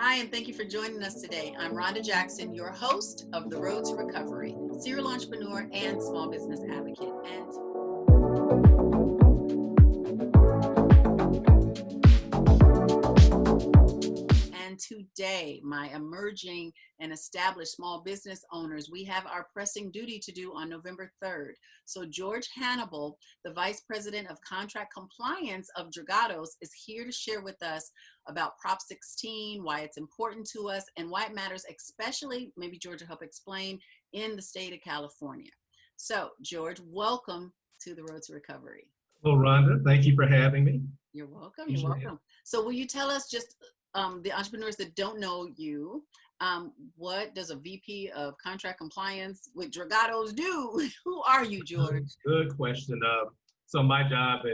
Hi, and thank you for joining us today. I'm Rhonda Jackson, your host of The Road to Recovery, serial entrepreneur and small business advocate. And today, my emerging and established small business owners, we have our pressing duty to do on November 3rd. So George Hanible, the Vice President of Contract Compliance of Dragados, is here to share with us about Prop 16, why it's important to us, and why it matters, especially, maybe George will help explain, in the state of California. So George, welcome to the Road to Recovery. Well, Rhonda, thank you for having me. You're welcome. You're welcome. So will you tell us, just the entrepreneurs that don't know you, what does a VP of Contract Compliance with Dragados do? Who are you, George? Good question. So my job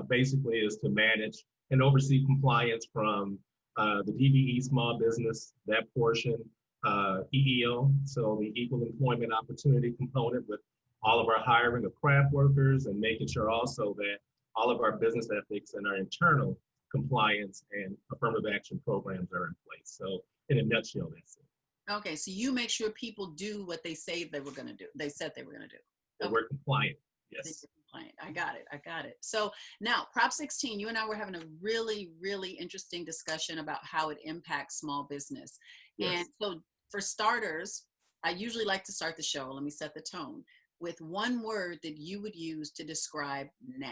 basically is to manage and oversee compliance from the DBE small business, that portion, EEO, so the equal employment opportunity component with all of our hiring of craft workers, and making sure also that all of our business ethics and our internal compliance and affirmative action programs are in place. So in a nutshell, that's it. Okay, so you make sure people do what they say they were going to do. They said they were going to do. Okay. We're compliant. Yes. Compliant. I got it. I got it. So now Prop 16, you and I were having a really, really interesting discussion about how it impacts small business. Yes. And so for starters, I usually like to start the show, let me set the tone, with one word that you would use to describe now.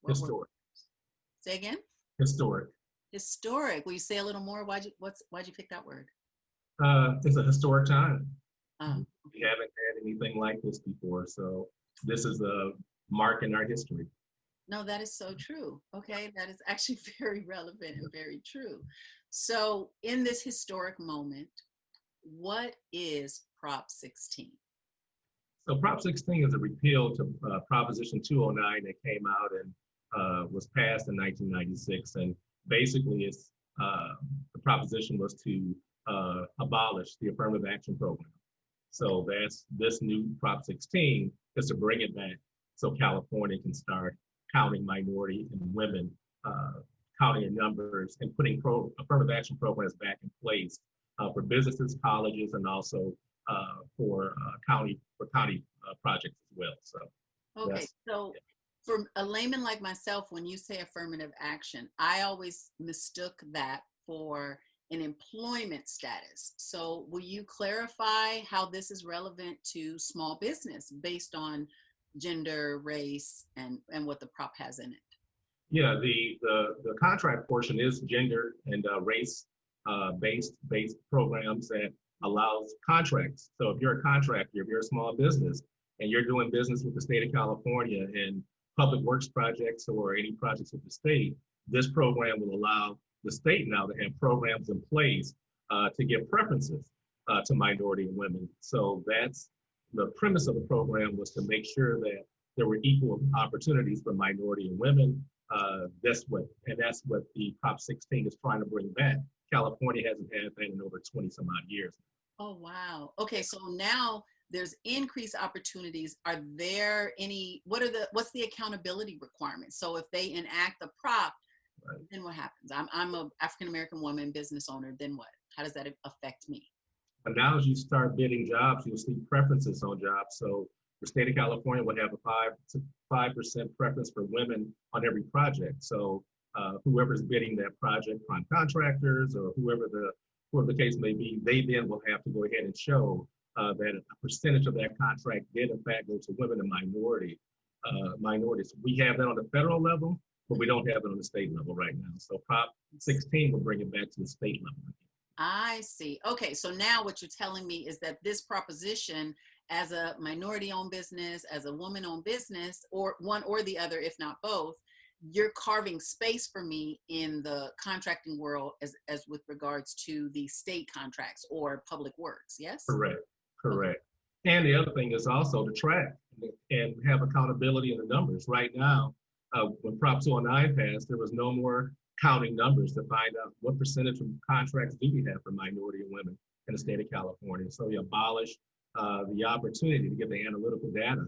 Historic. Say again? Historic. Historic. Will you say a little more? Why'd you pick that word? It's a historic time. We haven't had anything like this before, so this is a mark in our history. No, that is so true. Okay, that is actually very relevant and very true. So in this historic moment, what is Prop 16? So Prop 16 is a repeal to Proposition 209 that came out and was passed in 1996. And basically it's, the proposition was to abolish the affirmative action program. So that's this new Prop 16 is to bring it back so California can start counting minority and women, counting in numbers, and putting affirmative action programs back in place for businesses, colleges, and also for county projects as well. So okay, so yeah. For a layman like myself, when you say affirmative action, I always mistook that for an employment status. So will you clarify how this is relevant to small business based on gender, race, and what the prop has in it? Yeah, the contract portion is gender and race based programs that allows contracts. So if you're a contractor, if you're a small business and you're doing business with the state of California and public works projects or any projects with the state, this program will allow the state now to have programs in place to give preferences to minority and women. So that's the premise of the program, was to make sure that there were equal opportunities for minority and women. That's what the Prop 16 is trying to bring back. California hasn't had that in over 20 some odd years. Oh, wow. Okay, so now there's increased opportunities. Are there any, what's the accountability requirements? So if they enact the prop, right, then what happens? I'm a African-American woman business owner, then what? How does that affect me? But now as you start bidding jobs, you'll see preferences on jobs. So the state of California would have a 5% preference for women on every project. So whoever's bidding that project, prime contractors or whoever the case may be, they then will have to go ahead and show that a percentage of that contract did in fact go to women and minorities. We have that on the federal level, but we don't have it on the state level right now. So Prop 16 will bring it back to the state level. I see. Okay, so now what you're telling me is that this proposition, as a minority-owned business, as a woman-owned business, or one or the other, if not both, you're carving space for me in the contracting world as with regards to the state contracts or public works, yes? Correct. And the other thing is also to track and have accountability in the numbers. Right now, when Prop 209 passed, there was no more counting numbers to find out what percentage of contracts do we have for minority and women in the state of California. So we abolished the opportunity to get the analytical data.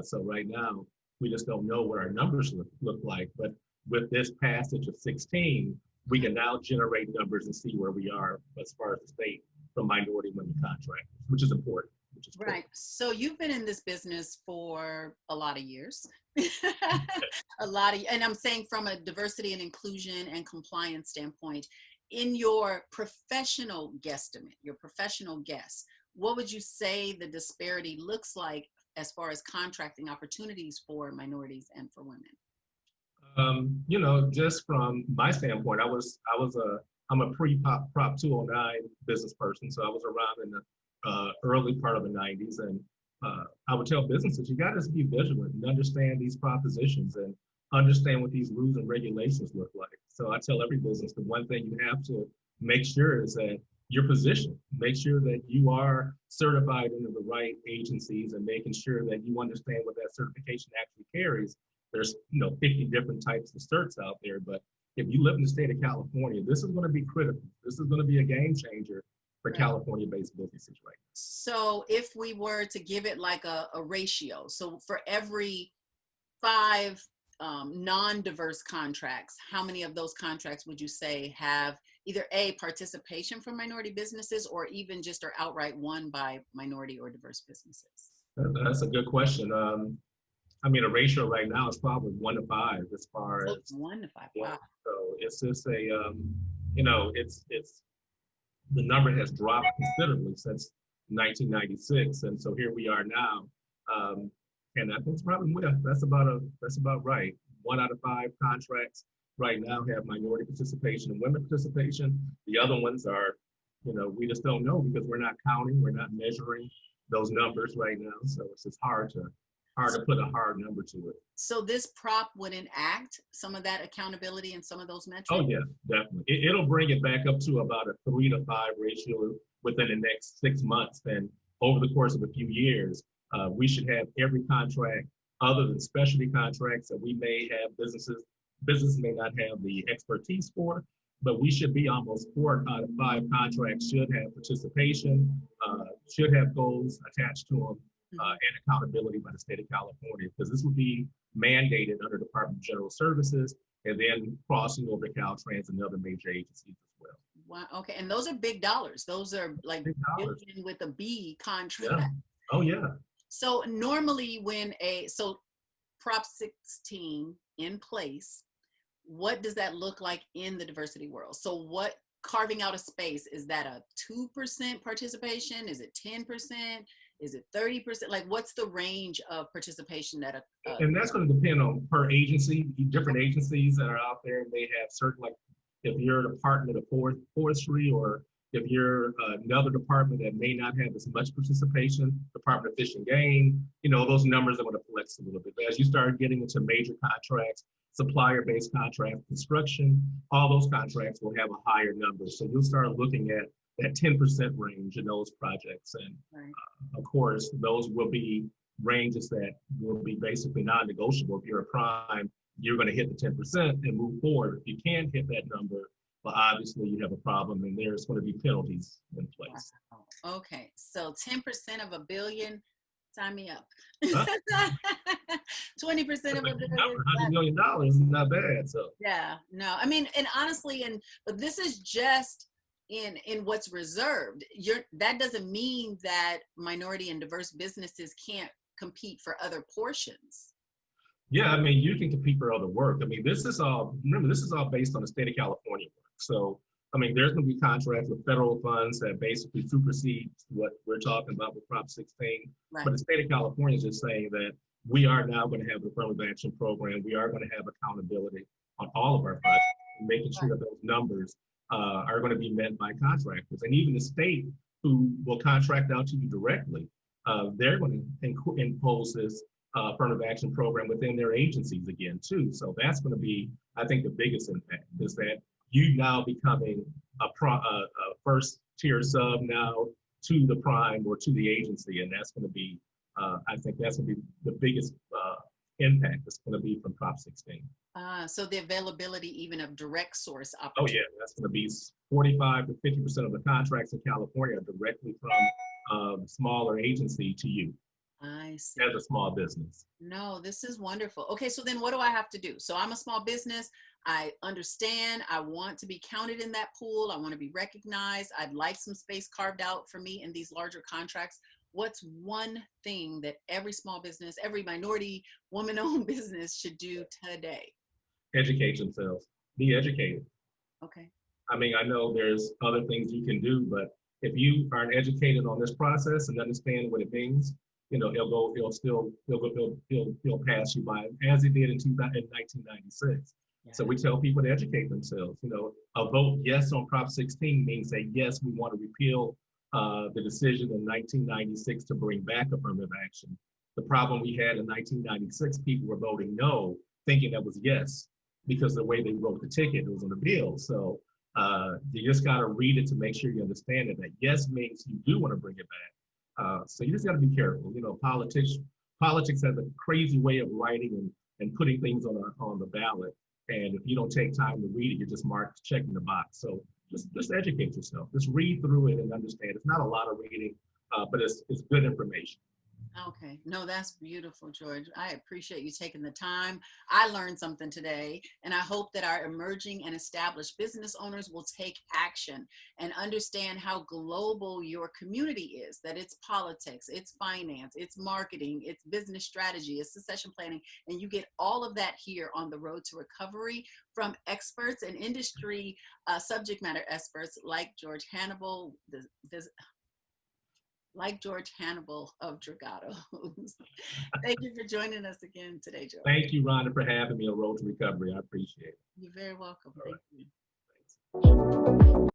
So right now, we just don't know what our numbers look like. But with this passage of 16, we can now generate numbers and see where we are as far as the state from minority women contractors, which is important. Right. So you've been in this business for a lot of years. And I'm saying from a diversity and inclusion and compliance standpoint, in your professional guesstimate, your professional guess, what would you say the disparity looks like as far as contracting opportunities for minorities and for women? Just from my standpoint, I'm a Prop 209 business person, so I was around in the early part of the 90s, and I would tell businesses, you got to be vigilant and understand these propositions and understand what these rules and regulations look like. So I tell every business, the one thing you have to make sure is that your position, make sure that you are certified into the right agencies and making sure that you understand what that certification actually carries. There's 50 different types of certs out there, but if you live in the state of California, this is going to be critical. This is going to be a game changer for California-based businesses right now. So if we were to give it like a ratio, so for every 5 non-diverse contracts, how many of those contracts would you say have either A, participation from minority businesses, or even just are outright won by minority or diverse businesses? That's a good question. I mean, a ratio right now is probably 1 to 5 as far as 1 to 5. Yeah. Wow. So it's just it's the number has dropped considerably since 1996, and so here we are now. And I think it's probably that's about right. 1 out of 5 contracts right now have minority participation and women participation. The other ones are, we just don't know because we're not counting, we're not measuring those numbers right now. So it's just hard to put a hard number to it. So this prop would enact some of that accountability and some of those metrics? Oh yeah, definitely. It'll bring it back up to about a 3 to 5 ratio within the next 6 months. And over the course of a few years, we should have every contract other than specialty contracts that we may have businesses may not have the expertise for, but we should be almost 4 out of 5 contracts should have participation, should have goals attached to them, and accountability by the state of California, because this will be mandated under Department of General Services and then crossing over to Caltrans and other major agencies as well. Wow. Okay. And those are big dollars. Those are like billion with a B contract. Yeah. Oh yeah. So normally so Prop 16 in place, what does that look like in the diversity world? So carving out a space, is that a 2% participation? Is it 10%? Is it 30%? Like, what's the range of participation that and that's going to depend on per agency. Different agencies that are out there, they have certain, like if you're a Department of Forestry, or if you're another department that may not have as much participation, Department of Fish and Game, those numbers are going to flex a little bit. But as you start getting into major contracts, supplier-based contracts, construction, all those contracts will have a higher number. So you'll start looking at that 10% range in those projects. And of course, those will be ranges that will be basically non-negotiable. If you're a prime, you're going to hit the 10% and move forward. If you can't hit that number, well, obviously you have a problem, and there's going to be penalties in place. Wow. Okay, so 10% of $1 billion, sign me up. 20% of $1 billion. $100 million is not bad. So yeah, no, I mean, and honestly, but this is just in what's reserved. That doesn't mean that minority and diverse businesses can't compete for other portions. Yeah, I mean, you can compete for other work. I mean, this is all based on the state of California work. So, I mean, there's going to be contracts with federal funds that basically supersede what we're talking about with Prop 16. Right. But the state of California is just saying that we are now going to have an affirmative action program. We are going to have accountability on all of our projects, making sure that those numbers are going to be met by contractors. And even the state, who will contract out to you directly, they're going to impose this affirmative action program within their agencies again too. So that's going to be, I think, the biggest impact is that you now becoming a first tier sub now to the prime or to the agency, and that's going to be, I think that's going to be the biggest impact that's going to be from Prop 16. So the availability even of direct source opportunities. Oh yeah, that's going to be 45 to 50% of the contracts in California are directly from smaller agency to you. I see. As a small business. No, this is wonderful. Okay, so then what do I have to do? So I'm a small business. I understand. I want to be counted in that pool. I want to be recognized. I'd like some space carved out for me in these larger contracts. What's one thing that every small business, every minority woman-owned business should do today? Educate themselves. Be educated. Okay. I mean, I know there's other things you can do, but if you aren't educated on this process and understand what it means, you know, he'll pass you by as he did in 1996. Yeah. So we tell people to educate themselves. You know, a vote yes on Prop 16 means that yes, we want to repeal the decision in 1996 to bring back affirmative action. The problem we had in 1996, people were voting no, thinking that was yes, because the way they wrote the ticket, it was on the bill. So you just got to read it to make sure you understand it. That yes means you do want to bring it back. So you just got to be careful. You know, politics has a crazy way of writing and putting things on the ballot. And if you don't take time to read it, you're just checking the box. So just educate yourself. Just read through it and understand. It's not a lot of reading, but it's good information. Okay. No, that's beautiful, George. I appreciate you taking the time. I learned something today, and I hope that our emerging and established business owners will take action and understand how global your community is, that it's politics, it's finance, it's marketing, it's business strategy, it's succession planning, and you get all of that here on the Road to Recovery from experts and industry subject matter experts like George Hanible, of Dragados. Thank you for joining us again today, George. Thank you, Rhonda, for having me on Road to Recovery. I appreciate it. You're very welcome. All Thank right. you. Thanks.